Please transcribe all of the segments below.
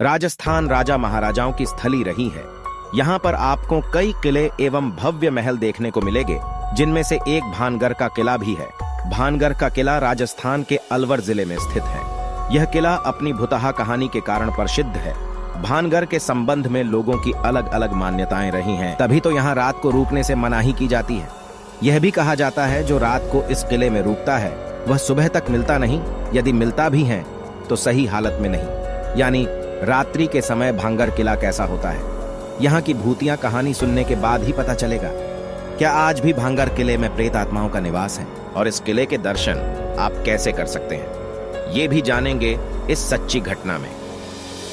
राजस्थान राजा महाराजाओं की स्थली रही है। यहाँ पर आपको कई किले एवं भव्य महल देखने को मिलेंगे, जिनमें से एक भानगढ़ का किला भी है। भानगढ़ का किला राजस्थान के अलवर जिले में स्थित है। यह किला अपनी भुतहा कहानी के कारण प्रसिद्ध है। भानगढ़ के संबंध में लोगों की अलग अलग मान्यताएं रही हैं, तभी तो यहाँ रात को रुकने से मनाही की जाती है। यह भी कहा जाता है जो रात को इस किले में रुकता है वह सुबह तक मिलता नहीं, यदि मिलता भी है तो सही हालत में नहीं। यानी रात्रि के समय भानगढ़ किला कैसा होता है, यहाँ की भूतियां कहानी सुनने के बाद ही पता चलेगा। क्या आज भी भानगढ़ किले में प्रेत आत्माओं का निवास है और इस किले के दर्शन आप कैसे कर सकते हैं, ये भी जानेंगे इस सच्ची घटना में।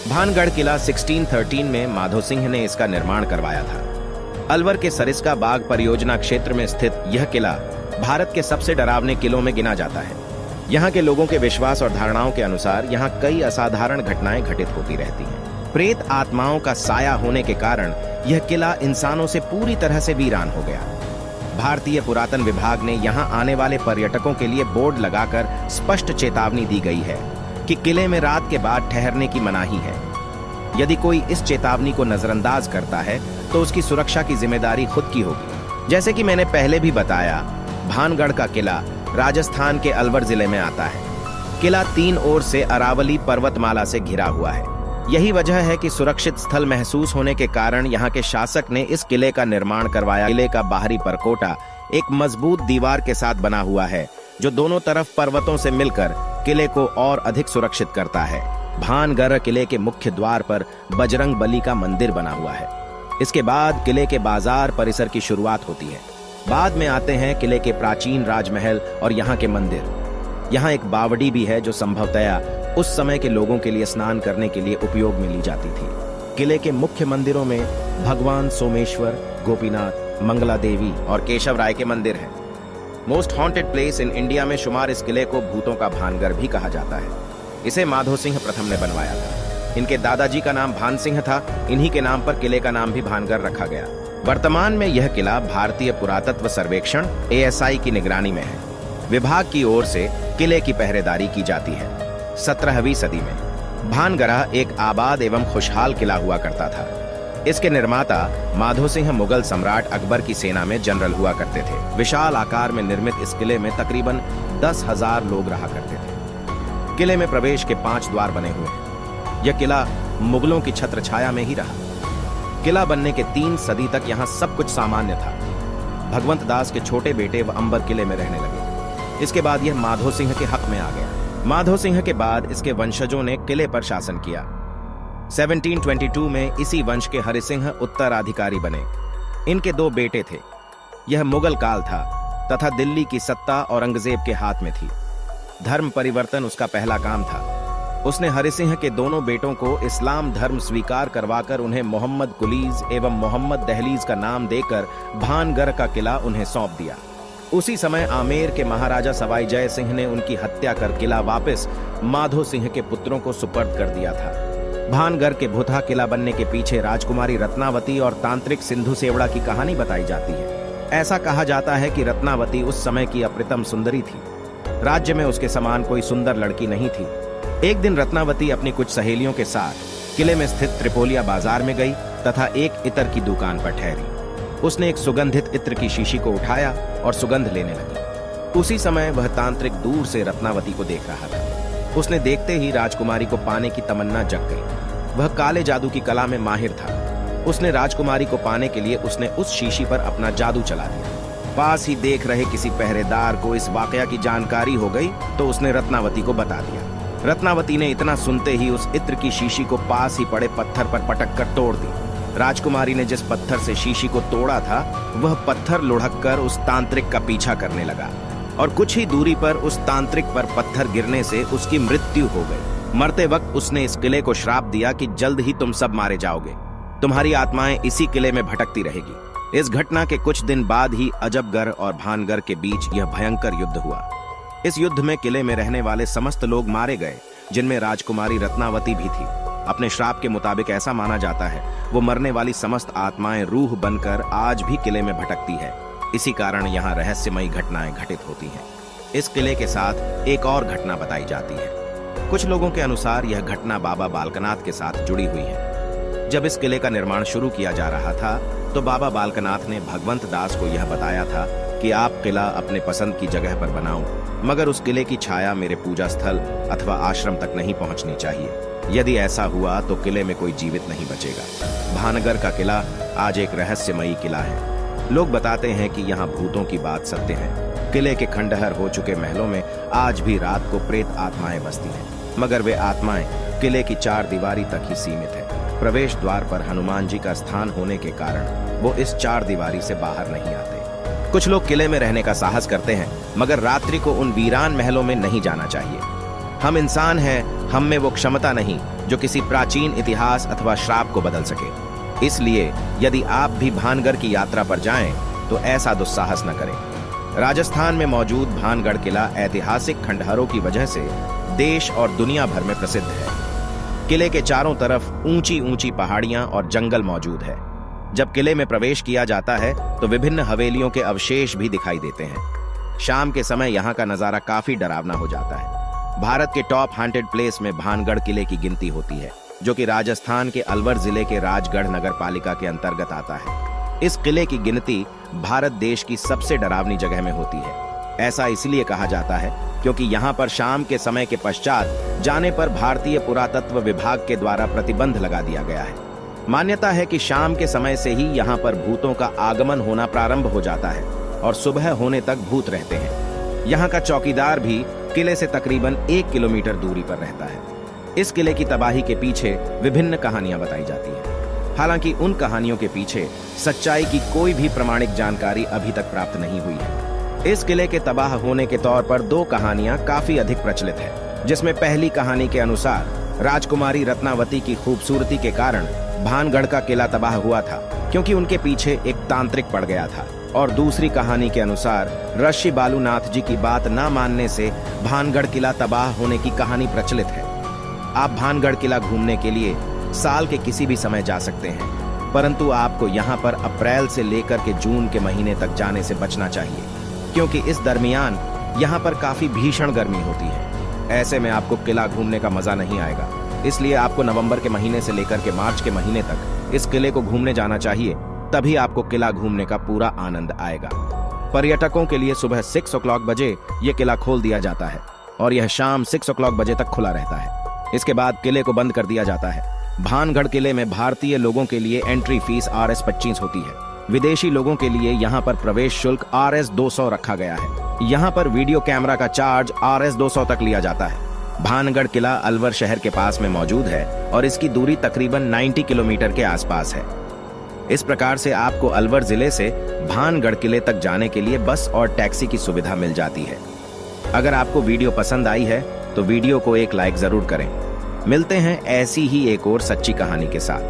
भानगढ़ किला 1613 में माधो सिंह ने इसका निर्माण करवाया था। अलवर के सरिस्का बाग परियोजना क्षेत्र में स्थित यह किला भारत के सबसे डरावने किलों में गिना जाता है। यहाँ के लोगों के विश्वास और धारणाओं के अनुसार यहाँ कई असाधारण घटनाएं घटित होती रहती हैं। प्रेत आत्माओं का साया होने के कारण यह किला इंसानों से पूरी तरह से वीरान हो गया। भारतीय पुरातन विभाग ने यहाँ आने वाले पर्यटकों के लिए बोर्ड लगाकर स्पष्ट चेतावनी दी गई है कि किले में रात के बाद ठहरने की मनाही है। यदि कोई इस चेतावनी को नजरअंदाज करता है तो उसकी सुरक्षा की जिम्मेदारी खुद की होगी। जैसे कि मैंने पहले भी बताया, भानगढ़ का किला राजस्थान के अलवर जिले में आता है। किला 3 ओर से अरावली पर्वतमाला से घिरा हुआ है। यही वजह है कि सुरक्षित स्थल महसूस होने के कारण यहाँ के शासक ने इस किले का निर्माण करवाया। किले का बाहरी परकोटा एक मजबूत दीवार के साथ बना हुआ है, जो दोनों तरफ पर्वतों से मिलकर किले को और अधिक सुरक्षित करता है। भानगढ़ किले के मुख्य द्वार पर बजरंग बली का मंदिर बना हुआ है। इसके बाद किले के बाजार परिसर की शुरुआत होती है। बाद में आते हैं किले के प्राचीन राजमहल और यहाँ के मंदिर। यहाँ एक बावड़ी भी है जो संभवतया उस समय के लोगों के लिए स्नान करने के लिए उपयोग में ली जाती थी। किले के मुख्य मंदिरों में भगवान सोमेश्वर, गोपीनाथ, मंगला देवी और केशव राय के मंदिर हैं। Most haunted place in India में शुमार इस किले को भूतों का भानगढ़ भी कहा जाता है। इसे माधो सिंह प्रथम ने बनवाया था। इनके दादाजी का नाम भान सिंह था। इन्हीं के नाम पर किले का नाम भी भानगढ़ रखा गया। वर्तमान में यह किला भारतीय पुरातत्व सर्वेक्षण ASI की निगरानी में है। विभाग की ओर से किले की पहरेदारी की जाती है। 17वीं सदी में भानगढ़ एक आबाद एवं खुशहाल किला हुआ करता था। इसके निर्माता माधो सिंह मुगल सम्राट अकबर की सेना में जनरल हुआ करते थे। विशाल आकार में निर्मित इस किले में तकरीबन 10,000 लोग रहा करते थे। किले में प्रवेश के 5 द्वार बने हुए हैं। यह किला मुगलों की छत्र छाया में ही रहा। किला बनने के 3 सदी तक यहाँ सब कुछ सामान्य था। भगवंत दास के छोटे बेटे व अंबर किले में रहने लगे। इसके बाद यह माधो सिंह के हक में आ गया। माधो सिंह के बाद इसके वंशजों ने किले पर शासन किया। 1722 में इसी वंश के हरिसिंह उत्तराधिकारी बने। इनके 2 बेटे थे। यह मुगल काल था तथा दिल्ली की सत्ता औरंगजेब के हाथ में थी। धर्म परिवर्तन उसका पहला काम था। उसने हरिसिंह के दोनों बेटों को इस्लाम धर्म स्वीकार करवाकर उन्हें मोहम्मद कुलीज एवं मोहम्मद दहलीज का नाम देकर भानगढ़ का किला उन्हें सौंप दिया। उसी समय आमेर के महाराजा सवाई जय सिंह ने उनकी हत्या कर किला वापस माधो सिंह के पुत्रों को सुपर्द कर दिया था। भानगढ़ के भुतहा किला बनने के पीछे राजकुमारी रत्नावती और तांत्रिक सिंधु सेवड़ा की कहानी बताई जाती है। ऐसा कहा जाता है कि रत्नावती उस समय की अप्रतिम सुंदरी थी। राज्य में उसके समान कोई सुंदर लड़की नहीं थी। एक दिन रत्नावती अपनी कुछ सहेलियों के साथ किले में स्थित त्रिपोलिया बाजार में गई तथा एक इत्र की दुकान पर ठहरी। उसने एक सुगंधित इत्र की शीशी को उठाया और सुगंध लेने लगी। उसी समय वह तांत्रिक दूर से रत्नावती को देख रहा था। उसने देखते ही राजकुमारी को पाने की तमन्ना जग गई। वह काले जादू की कला में माहिर था। उसने राजकुमारी को पाने के लिए उसने उस शीशी पर अपना जादू चला दिया। पास ही देख रहे किसी पहरेदार को इस वाकया की जानकारी हो गई तो उसने रत्नावती को बता दिया। रत्नावती ने इतना सुनते ही उस इत्र की शीशी को पास ही पड़े पत्थर पर पटक कर तोड़ दी। राजकुमारी ने जिस पत्थर से शीशी को तोड़ा था वह पत्थर लुढ़क कर उस तांत्रिक का पीछा करने लगा और कुछ ही दूरी पर उस तांत्रिक पर पत्थर गिरने से उसकी मृत्यु हो गई। मरते वक्त उसने इस किले को श्राप दिया कि जल्द ही तुम सब मारे जाओगे। तुम्हारी आत्माएं इसी किले में भटकती रहेगी। इस घटना के कुछ दिन बाद ही अजबगढ़ और भानगढ़ के बीच यह भयंकर युद्ध हुआ। इस युद्ध में किले में रहने वाले समस्त लोग मारे गए, जिनमें राजकुमारी रत्नावती भी थी। अपने श्राप के मुताबिक ऐसा माना जाता है वो मरने वाली समस्त आत्माएं रूह बनकर आज भी किले में भटकती है। इसी कारण यहाँ रहस्यमयी घटनाएं घटित होती हैं। इस किले के साथ एक और घटना बताई जाती है। कुछ लोगों के अनुसार यह घटना बाबा बालकनाथ के साथ जुड़ी हुई है। जब इस किले का निर्माण शुरू किया जा रहा था तो बाबा बालकनाथ ने भगवंत दास को यह बताया था कि आप किला अपने पसंद की जगह पर बनाओ, मगर उस किले की छाया मेरे पूजा स्थल अथवा आश्रम तक नहीं पहुंचनी चाहिए। यदि ऐसा हुआ तो किले में कोई जीवित नहीं बचेगा। भानगढ़ का किला आज एक रहस्यमयी किला है। लोग बताते हैं कि यहाँ भूतों की बात सत्य है। किले के खंडहर हो चुके महलों में आज भी रात को प्रेत आत्माएं बसती हैं, मगर वे आत्माएं किले की 4 दीवारी तक ही सीमित है। प्रवेश द्वार पर हनुमान जी का स्थान होने के कारण वो इस 4 दीवारी से बाहर नहीं आते। कुछ लोग किले में रहने का साहस करते हैं, मगर रात्रि को उन वीरान महलों में नहीं जाना चाहिए। हम इंसान हैं, हम में वो क्षमता नहीं जो किसी प्राचीन इतिहास अथवा श्राप को बदल सके। इसलिए यदि आप भी भानगढ़ की यात्रा पर जाएं तो ऐसा दुस्साहस न करें। राजस्थान में मौजूद भानगढ़ किला ऐतिहासिक खंडहरों की वजह से देश और दुनिया भर में प्रसिद्ध है। किले के चारों तरफ ऊंची ऊंची पहाड़ियां और जंगल मौजूद है। जब किले में प्रवेश किया जाता है तो विभिन्न हवेलियों के अवशेष भी दिखाई देते हैं। शाम के समय यहाँ का नजारा काफी डरावना हो जाता है। भारत के टॉप हॉन्टेड प्लेस में भानगढ़ किले की गिनती होती है, जो कि राजस्थान के अलवर जिले के राजगढ़ नगर पालिका के अंतर्गत आता है। इस किले की गिनती भारत देश की सबसे डरावनी जगह में होती है। ऐसा इसलिए कहा जाता है क्योंकि यहाँ पर शाम के समय के पश्चात जाने पर भारतीय पुरातत्व विभाग के द्वारा प्रतिबंध लगा दिया गया है। मान्यता है कि शाम के समय से ही यहाँ पर भूतों का आगमन होना प्रारंभ हो जाता है और सुबह होने तक भूत रहते हैं। यहाँ का चौकीदार भी किले से तकरीबन 1 किलोमीटर दूरी पर रहता है। इस किले की तबाही के पीछे विभिन्न कहानियां बताई जाती हैं। हालांकि उन कहानियों के पीछे सच्चाई की कोई भी प्रमाणिक जानकारी अभी तक प्राप्त नहीं हुई है। इस किले के तबाह होने के तौर पर 2 कहानियां काफी अधिक प्रचलित है, जिसमें पहली कहानी के अनुसार राजकुमारी रत्नावती की खूबसूरती के कारण भानगढ़ का किला तबाह हुआ था, क्योंकि उनके पीछे एक तांत्रिक पड़ गया था। और दूसरी कहानी के अनुसार ऋषि बालूनाथ जी की बात न मानने से भानगढ़ किला तबाह होने की कहानी प्रचलित है। आप भानगढ़ किला घूमने के लिए साल के किसी भी समय जा सकते हैं, परंतु आपको यहाँ पर अप्रैल से लेकर के जून के महीने तक जाने से बचना चाहिए, क्योंकि इस दरमियान यहाँ पर काफी भीषण गर्मी होती है। ऐसे में आपको किला घूमने का मजा नहीं आएगा। इसलिए आपको नवंबर के महीने से लेकर के मार्च के महीने तक इस किले को घूमने जाना चाहिए, तभी आपको किला घूमने का पूरा आनंद आएगा। पर्यटकों के लिए सुबह 6 o'clock बजे यह किला खोल दिया जाता है और यह शाम 6 o'clock बजे तक खुला रहता है। इसके बाद किले को बंद कर दिया जाता है। भानगढ़ किले में भारतीय लोगों के लिए एंट्री फीस Rs 25 होती है। विदेशी लोगों के लिए यहाँ पर प्रवेश शुल्क Rs 200 रखा गया है। यहाँ पर वीडियो कैमरा का चार्ज Rs 200 तक लिया जाता है। भानगढ़ किला अलवर शहर के पास में मौजूद है और इसकी दूरी तकरीबन 90 किलोमीटर के आसपास है। इस प्रकार से आपको अलवर जिले से भानगढ़ किले तक जाने के लिए बस और टैक्सी की सुविधा मिल जाती है। अगर आपको वीडियो पसंद आई है तो वीडियो को एक लाइक जरूर करें। मिलते हैं ऐसी ही एक और सच्ची कहानी के साथ।